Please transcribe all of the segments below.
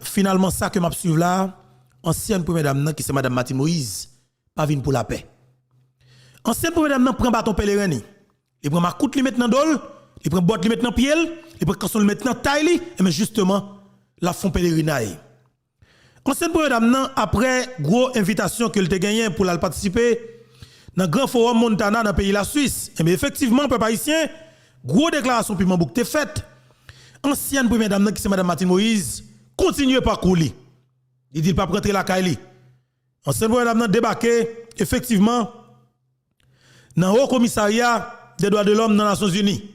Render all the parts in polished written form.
Finalement, ça que m'a suivi là, ancienne première dame qui c'est madame Martine Moïse, pas vine pour la paix. Ancienne première dame prend bâton pèlerin, il prend ma coute li maintenant dol, il prend botte li maintenant pied, il prend canson li maintenant taille et mais justement la font pèlerinage. Ancienne première dame après gros invitation que te gagné pour la participer dans grand forum Montana dans pays la Suisse, et mais effectivement peuple haïtien, gros déclaration piment bouc te faite. Ancienne première dame qui c'est madame Martine Moïse continue par couler. Il dit pas rentrer la Kaili. Ancienne première dame débarqué effectivement dans le haut commissariat des droits de l'homme dans les Nations Unies.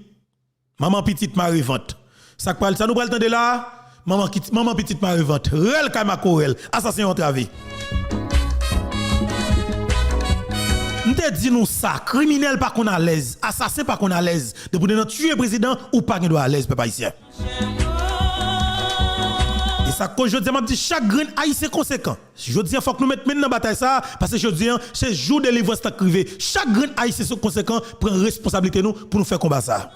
Maman petite Marie Vente. Ça nous prend le temps de là. Maman petite Marie Vente. Rel Kama Korel. Assassin entravé. Nous te dit nous ça, criminel pas qu'on à l'aise, assassin pas qu'on à l'aise, de pour tuer président ou pas qu'on doit à l'aise, peuple haïtien. Et ça que je dis, m'a dit chaque grain haïtien conséquent. Je dis faut que nous mettions dans bataille ça parce que je dis c'est jour de délivrance qui arrivé. Chaque grain haïtien conséquent prend responsabilité nous pour nous faire combattre ça.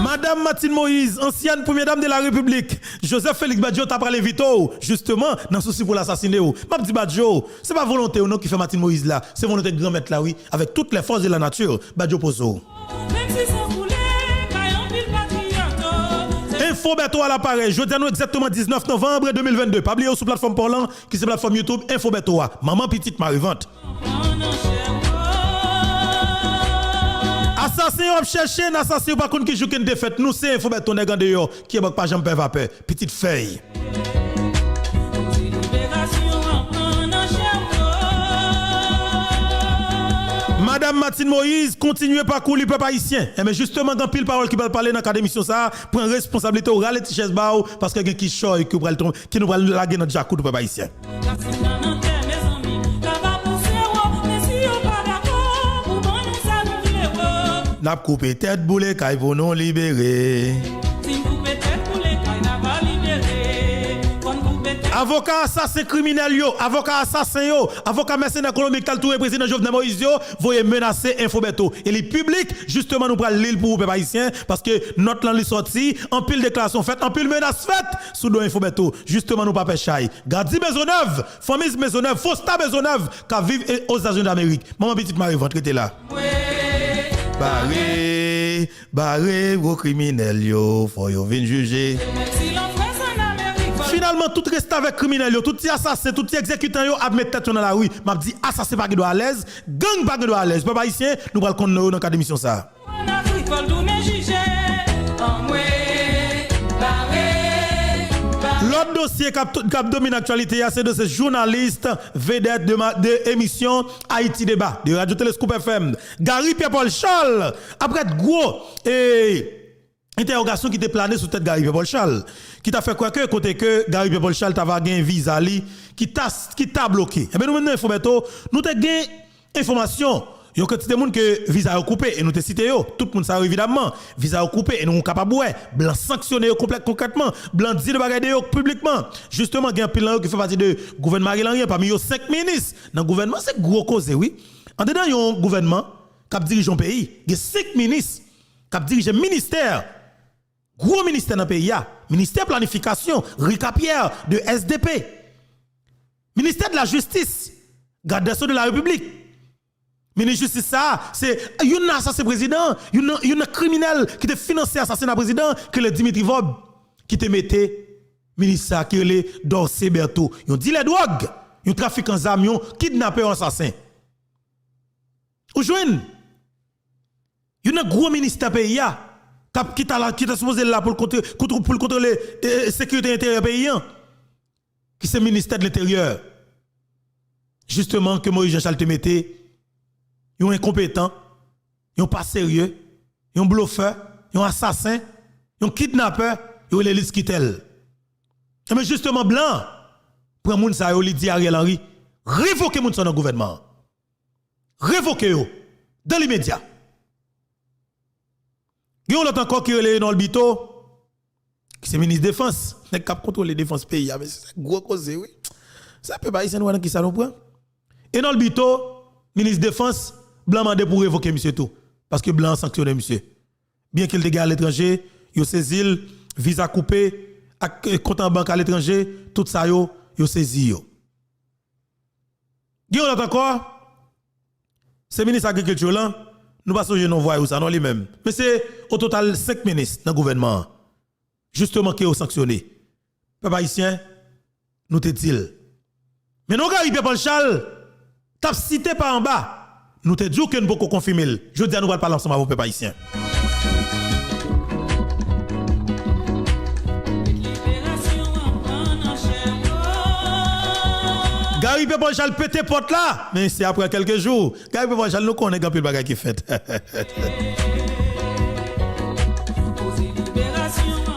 Madame Martine Moïse, ancienne première dame de la République, Joseph Félix Badjo t'a parlé vite justement dans souci pour l'assassiner. M'a dit Badjo, c'est pas volonté ou non qui fait Martine Moïse là, c'est volonté de grand maître là oui, avec toutes les forces de la nature. Badjo Pozo. Info Beto à l'appareil, je dis nous exactement 19 novembre 2022. Pas oublier sur plateforme Parlant qui c'est plateforme YouTube Info Beto. Maman petite Marie Vente. Assassin on chercher un assassin par contre qui joue une défaite nous c'est Info Beto nèg en dehors qui est pas jamais vapeur petite feuille. Madame Martine Moïse, continuez par couler peuple haïtien. Mais justement, dans pile parole qui va parler dans cette émission, ça, prend responsabilité au râler Tichès Bao, parce que quelqu'un qui choye, qui nous va laguer notre jacou de peuple haïtien. N'a coupé tête boulé, kay pour nous libérer. Avocat assassin criminel yo, avocat assassin yo, avocat mercenaire économique tal tout président Jovenel Moïse yo, voyez menacer Info Beto. Et les publics justement nous pral l'île pour peuple haïtien parce que notre lan li sorti, en pile déclaration faite, en pile menace faite sous do Info Beto. Justement nous pas péchaille. Gadi Maisonneuve, famille Maisonneuve, Fosta Maisonneuve qui vivent aux États-Unis d'Amérique. Maman petite Marie Ventre était là. Barré vos criminels yo, faut yo vinn juger. Finalement, tout reste avec criminel, tout les assassins, tout les exécutants, à mettre tête dans la rue. M'a dit, assassin pas qui doit à l'aise, gang pas qui doit à l'aise. Peuple haïtien, nous allons connaître dans cette émission ça. L'autre dossier qui domine l'actualité, c'est de ce journaliste vedette de émission Haïti Débat, de Radio Téléscope FM, Gary Pierre-Paul Charles, après gros interrogation qui était planée sous tête Gary Pierre-Paul Charles, qui t'a fait quoi que côté que Gary Pierre-Paul Charles t'a gagné un visa qui t'a bloqué. Et bien nous maintenant Info Beto, nous t'a gagné information. Yo quantité de monde que visa a coupé et nous te cité yo, tout le monde ça évidemment, visa a coupé et nous capable ouais, blanc sanctionné concrètement, blanc dit de bagaille yo publiquement. Justement gain pile qui fait partie de gouvernement Ariel parmi yo 5 ministres. Dans gouvernement c'est gros cause oui. En dedans yo un gouvernement qui dirige un pays, il y a 5 ministres qui dirigent ministère. Gros ministère dans le pays, ministère de planification, Rika Pierre de SDP, ministère de la justice, garde des Sceaux de la République. Ministre de justice, ça, c'est un assassin président, un criminel qui te financé assassinat président, que le Dimitri Vob, qui te mettait ministre qui est le Dorsey Berthaud. Ils ont dit les drogues, ils ont trafiqué en armes, ils ont kidnappé un assassin. Ou joignent, il y a un gros ministère pays, qui t'a supposé là pour contrôler la sécurité intérieure paysan, qui c'est le ministère de l'Intérieur. Justement, que Moïse Jean-Charles te mettait, ils sont incompétents, ils sont pas sérieux, ils sont bluffeurs, ils sont assassins, ils sont kidnappeurs, ils sont l'élite qui tel. Mais justement, blanc, pour moun sa yo li di Ariel Henry, révoquez moun son dans le gouvernement. Révoquez yo, dans l'immédiat. Il y a l'autre encore qui est dans le bito, qui c'est ministre de la Défense, qui cap contrôler la défense pays, mais c'est gros cause oui. Ça peut pas ici nous qui ça nous prend. Et dans le bito, ministre de la Défense, blanc mandé pour révoquer monsieur tout parce que blanc sanctionne monsieur. Bien qu'il était à l'étranger, yo saisi visa coupé, compte en banque à l'étranger, tout ça yo saisi yo. Qui on encore? C'est ministre de l'agriculture là, nous pas songer non voyou ça non lui-même. Mais c'est au total 5 ministres dans le gouvernement justement qui ont sanctionné. Peuple haïtien, nous te dit. Mais nous gars Paul Charles, t'as cité par en bas, nous te dit que nous pouvons confirmer. Je dis à nous pas parler ensemble avec peuple haïtien. Gary Paul Charles pété porte là, mais c'est après quelques jours. Gary Paul Charles nous connaît grand pile bagay qui fait.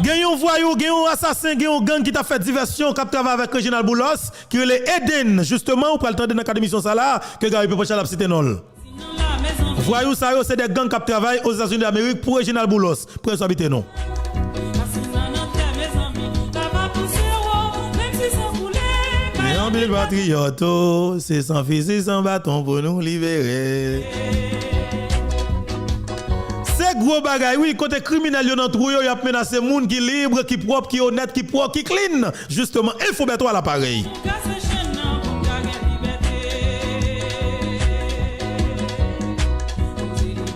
Gayon voyou, gayon assassin, gayon gang qui t'a fait diversion, qui a travaillé avec Reginald Boulos, qui est Eden, justement, pour le temps de notre émission ça là, que Gary Paul Charles a cité non. Voyou ça, c'est des gangs qui travaillent aux États-Unis d'Amérique pour Reginald Boulos, pour habiter non. Mille patriotes, c'est sans fusil, sans bâton pour nous libérer. C'est gros bagay, oui, côté criminel, yon entre yo, y a menacé moun qui libre, qui propre, qui honnête, qui propre, qui clean. Justement, il faut mettre à l'appareil.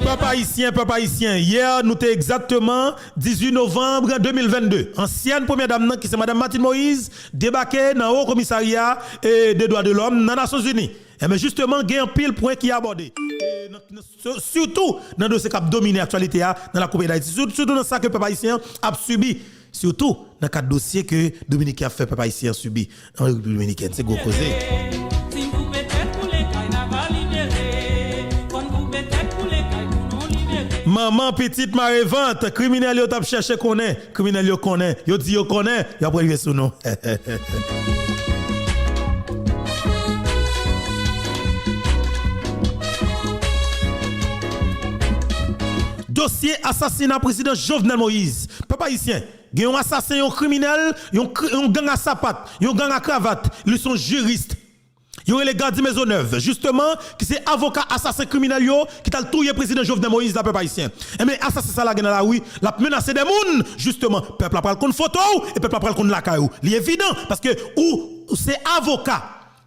Papa haïtien, hier nous t'es exactement 18 novembre 2022. Ancienne première dame qui c'est madame Martine Moïse débarqué dans le haut commissariat des droits de l'homme dans les Nations Unies. Et mais justement, il y a un pile point qui est abordé. Surtout dans le dossier qui a dominé l'actualité dans la Coupe d'Haïti. Surtout dans ça que papa haïtien a subi. Surtout dans le cadre dossier que Dominique a fait papa haïtien subi en République dominicaine. C'est gros causé. Maman petite marevante, criminel yo t'a cherché connaît, criminel yo connaît, yo dit yo connaît, yo après arriver sous nous. Dossier assassinat président Jovenel Moïse. Papa haïtien, il y a un assassin, un criminel, un gang à sapat, un gang à cravate, ils sont juristes. Il y a les gardes Maisonneuve, justement, qui c'est avocat assassin criminel qui t'a tué président Jovenel Moïse la peuple haïtien. Et mais assassin ça là dans la rue, la menacé des moun, justement, peuple après le photo et peuple après le la caillou. C'est évident parce que ou c'est avocat,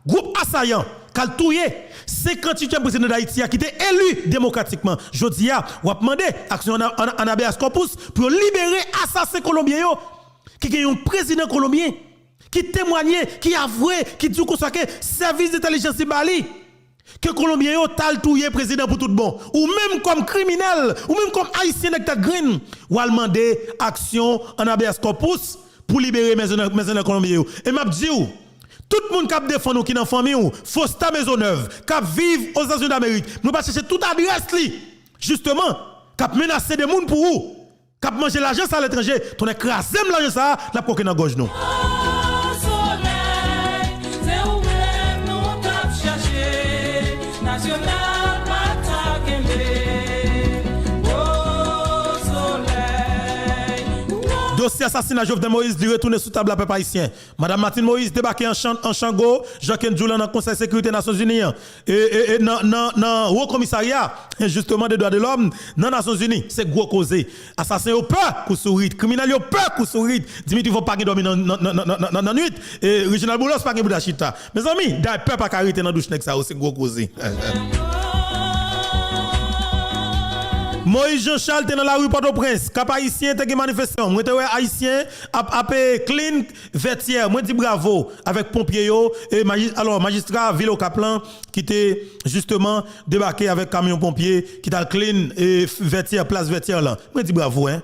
groupe assaillant qui a tué 58e président d'Haïti qui était élu démocratiquement. Jodi a ou a demandé action en habeas corpus pour libérer assassin colombien qui est un président colombien qui témoignait, qui avouait, qui dit que service d'intelligence de Bali, que Colombien yo tal touye président pour tout bon, ou même comme criminel, ou même comme haïtien avec ta green, ou a demandé action en habeas corpus pour libérer Maisonneuve Colombien. Et m'a dit tout le monde qui défend nous qui dans famille ou Fosta Maisonneuve, qui vivent aux États-Unis d'Amérique, nous pas chercher toute adresse li, justement, qui menacer des monde pour vous, qui manger l'argent à l'étranger, ton écrasé l'argent ça, la coquille dans gauche nous. Dossier assassinat Jovenel Moïse lui retourné sous table à peuple haïtien. Madame Martine Moïse débarqué en Chango, Jacques Ndjoula dans le Conseil de sécurité des Nations Unies et dans haut commissariat justement des droits de l'homme dans les Nations Unies. C'est gros causé. Assassin au peur pour sourire, criminel au peur pour sourire. Dimitri faut pas dormir dans la nuit et Reginald Boulos pas pour chita. Mes amis, d'ailleurs peur pas carité dans douche nek ça c'est gros causé. Moïse Jean-Charles était dans la rue Port-au-Prince. Cap haïtien était manifestation. Moi était haïtien a clean vêtière. Moi dis bravo avec pompier yo et magistrat Vilo Kaplan qui était justement débarqué avec camion pompier qui t'a clean et vêtière place vêtière là. Moi dis bravo hein.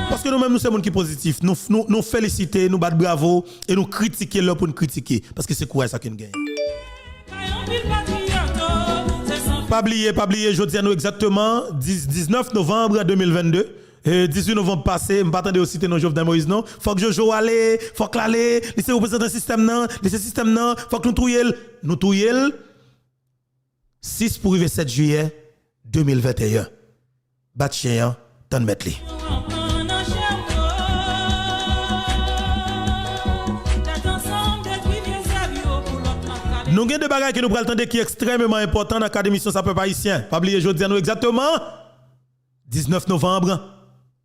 Parce que nous-mêmes nous sommes des gens qui positifs. Nous féliciter, nous battre bravo et nous critiquer là pour nous critiquer parce que c'est quoi ça qui nous gagne. Pas oublier, je dis à nous exactement 19 novembre 2022. 18 novembre passé, je ne m'attendais aussi dans Jovenel Moïse non. Faut que Jojo allait, faut que l'aller, laissez représenter le système non, laissez le système non, faut que nous touyiel 6 pour arriver 7 juillet 2021. Bat chien, tant mettre li. Nous avons des bagages que nous prenons qui sont extrêmement importants dans la démission ça peuple haïtien. Pas oublier, je dis à nous exactement 19 novembre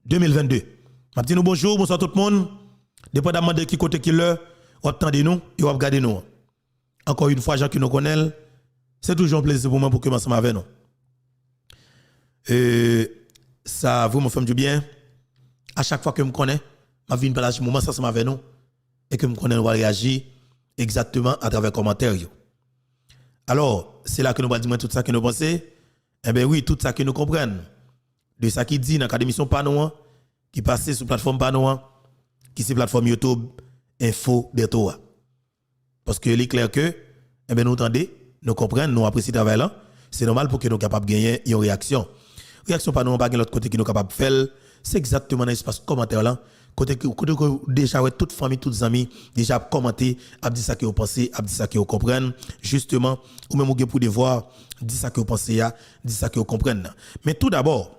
2022. Je dis nous bonjour, bonsoir tout le monde. Dépendamment de qui côté qui l'heure, vous attendez nous et vous regardez nous. Encore une fois, gens qui nous connaissent, c'est toujours un plaisir pour moi pour commencer avec nous. Ça vous me fait du bien. À chaque fois que je me connais, je viens partager un moment ensemble avec nous et que je me connais, nous réagir exactement à travers les commentaires. Alors, c'est là que nous allons dire tout ça que nous pensons. Eh bien oui, tout ça que nous comprenons. De ça qui dit dans la émission Panoa, qui passe sur la plateforme Panoa, qui c'est plateforme YouTube, Info Bertoa. Parce que il est clair que, eh bien nous entendons, nous comprenons, nous apprécions le travail là. C'est normal pour que nous soyons capables de gagner une réaction. Réaction Panoa, pas de l'autre côté qui nous capables de faire. C'est exactement dans l'espace commentaire là. Côté déjà toute famille, tous amis déjà commenté, a dit ça que vous pensez, a dit ça que vous comprenez justement ou même vous pour devoir dit ça que vous pensez, dit ça que vous comprenez. Mais tout d'abord,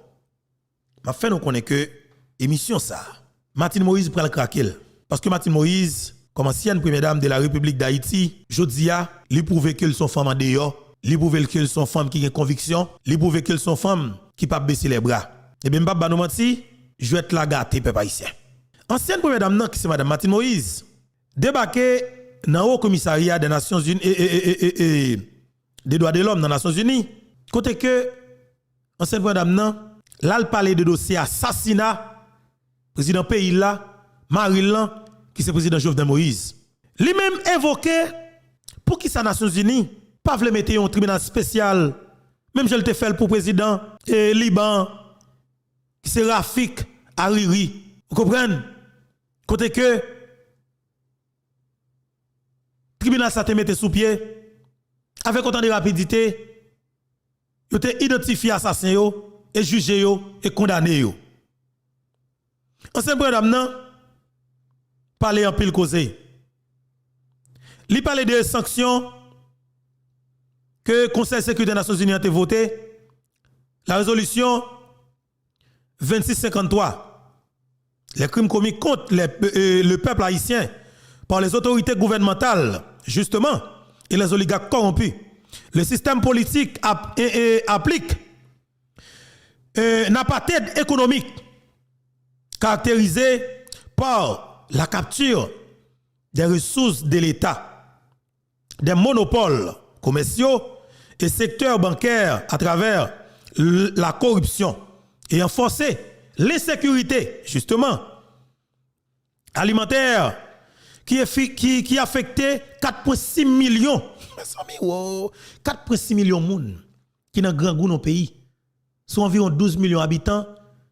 m'a fait nous connaître que émission ça Martine Moïse prend le craquer parce que Martine Moïse comme ancienne première dame de la République d'Haïti, jodia, lui prouve qu'elle sont femme en dehors, lui prouve qu'elle sont femme qui a conviction, lui prouve qu'elle sont femme qui pas baisser les bras. Et bien pas nous mentir, je vais être la gâter peuple haïtien. Ancienne première dame qui c'est madame Martine Moïse débarqué dans le haut commissariat des Nations Unies des droits de l'homme dans les Nations Unies côté que ancienne première dame là elle parlait de dossier assassinat président pays là Maryland qui c'est président Jovenel Moïse lui-même évoqué pour qui sa Nations Unies pas veut mettre un tribunal spécial même je le fait pour président Liban qui c'est Rafik Hariri vous comprenez côté que tribunal ça te mette sous pied avec autant de rapidité yo te identifié assassin yo et jugé yo et condamné yo ancien madame nan parler en pile causé li parler des sanctions que Conseil de sécurité des Nations Unies a voté la résolution 2653 les crimes commis contre le peuple haïtien par les autorités gouvernementales, justement, et les oligarques corrompus. Le système politique applique une apartheid économique caractérisée par la capture des ressources de l'État, des monopoles commerciaux et secteurs bancaires à travers la corruption et renforcer l'insécurité, justement, alimentaire, qui affectait 4,6 millions. 4,6 millions de monde qui dans grand goût dans le pays. Sont environ 12 millions d'habitants.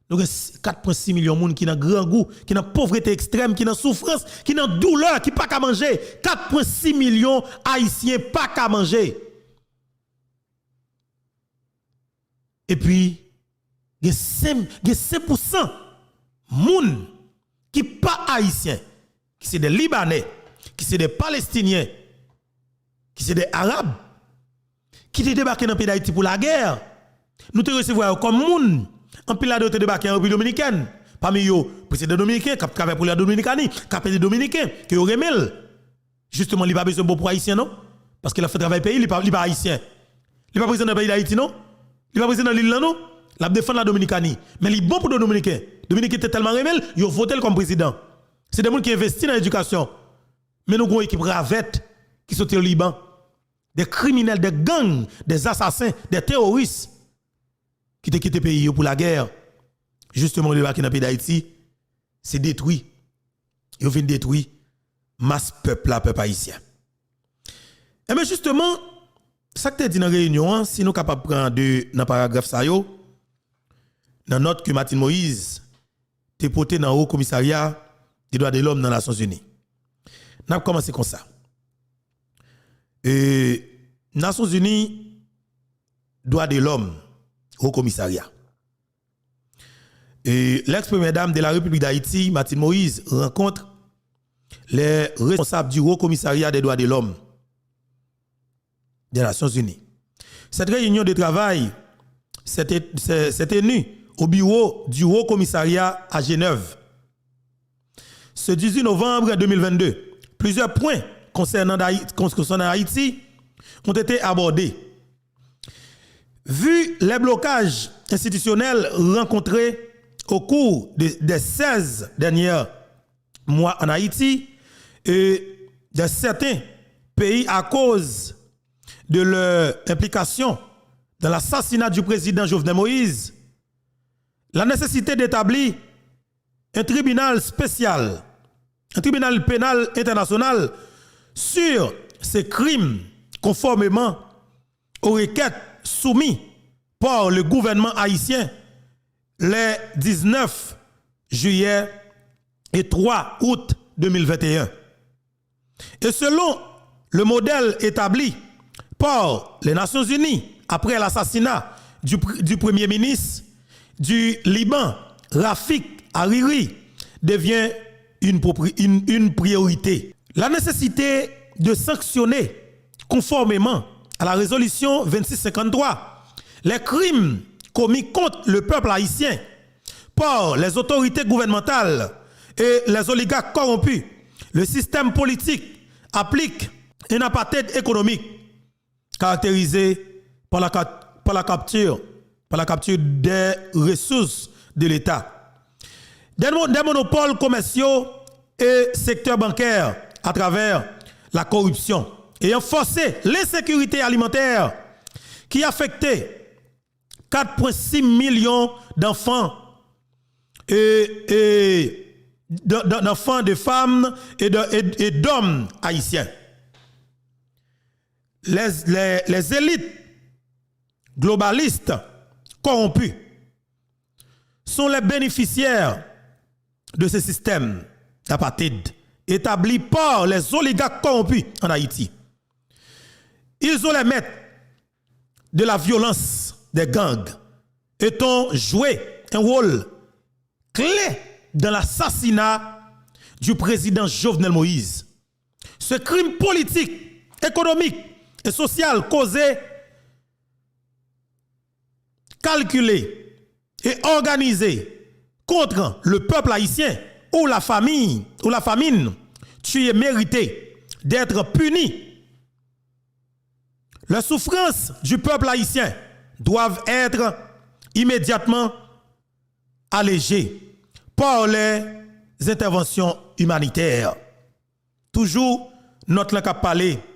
Donc 4,6 millions de monde qui dans grand goût, qui dans pauvreté extrême, qui dans souffrance, qui dans douleur, qui pas qu'à manger. 4,6 millions haïtiens pas qu'à manger. Et puis il y a 5% moun qui pas haïtiens, qui c'est des Libanais, qui c'est des Palestiniens, qui c'est des Arabes, qui te débarqué dans le pays d'Haïti pour la guerre. Nous te recevons comme moun, en pile de te débarqué en République dominicaine. Parmi eux, président dominicain, qui travaille pour la Dominicanie, qui appelle les Dominicains, qui ont remel. Justement, il n'a pas besoin de pour haïtien, non? Parce qu'il a fait travail pays, il n'est pas haïtien. Il n'est pas président du pays d'Haïti, non? Il n'est pas président de l'île, non? La défense la Dominicanie. Mais il est bon pour les Dominicains. Les Dominicains étaient tellement rebelles, ils ont voté comme président. C'est des gens qui investissent dans l'éducation. Mais nous avons une équipe ravette qui sont au Liban. Des criminels, des gangs, des assassins, des terroristes qui ont quitté le pays pour la guerre. Justement, le débarqué dans le pays d'Haïti, c'est détruit. Ils viennent détruire masse peuple haïtien. Et bien justement, ça que tu as dit dans la réunion, si nous sommes capables de prendre dans le paragraphe ça, dans note que Martine Moïse te porté dans le Haut Commissariat des droits de l'homme dans les Nations Unies. Nous avons commencé comme ça. Nations Unies, droits de l'homme, Haut Commissariat. L'ex-première dame de la République d'Haïti, Martine Moïse, rencontre les responsables du Haut Commissariat des droits de l'homme des Nations Unies. Cette réunion de travail s'est tenue au bureau du Haut Commissariat à Genève. Ce 18 novembre 2022, plusieurs points concernant Haïti ont été abordés. Vu les blocages institutionnels rencontrés au cours des 16 derniers mois en Haïti et de certains pays à cause de leur implication dans l'assassinat du président Jovenel Moïse, la nécessité d'établir un tribunal spécial, un tribunal pénal international sur ces crimes conformément aux requêtes soumises par le gouvernement haïtien les 19 juillet et 3 août 2021. Et selon le modèle établi par les Nations Unies après l'assassinat du premier ministre du Liban, Rafik Hariri, devient une priorité. La nécessité de sanctionner conformément à la résolution 2653 les crimes commis contre le peuple haïtien par les autorités gouvernementales et les oligarques corrompus. Le système politique applique un apartheid économique caractérisé par la capture des ressources de l'État, des monopoles commerciaux et secteur bancaire à travers la corruption, ayant forcé l'insécurité alimentaire qui affectait 4,6 millions d'enfants d'enfants, de femmes et d'hommes haïtiens. Les élites globalistes corrompus sont les bénéficiaires de ce système d'apartheid établi par les oligarques corrompus en Haïti. Ils ont les maîtres de la violence des gangs et ont joué un rôle clé dans l'assassinat du président Jovenel Moïse. Ce crime politique, économique et social causé, calculé et organisé contre le peuple haïtien ou la famine tu es mérité d'être puni. Les souffrances du peuple haïtien doivent être immédiatement allégées par les interventions humanitaires. Toujours notre langue à parler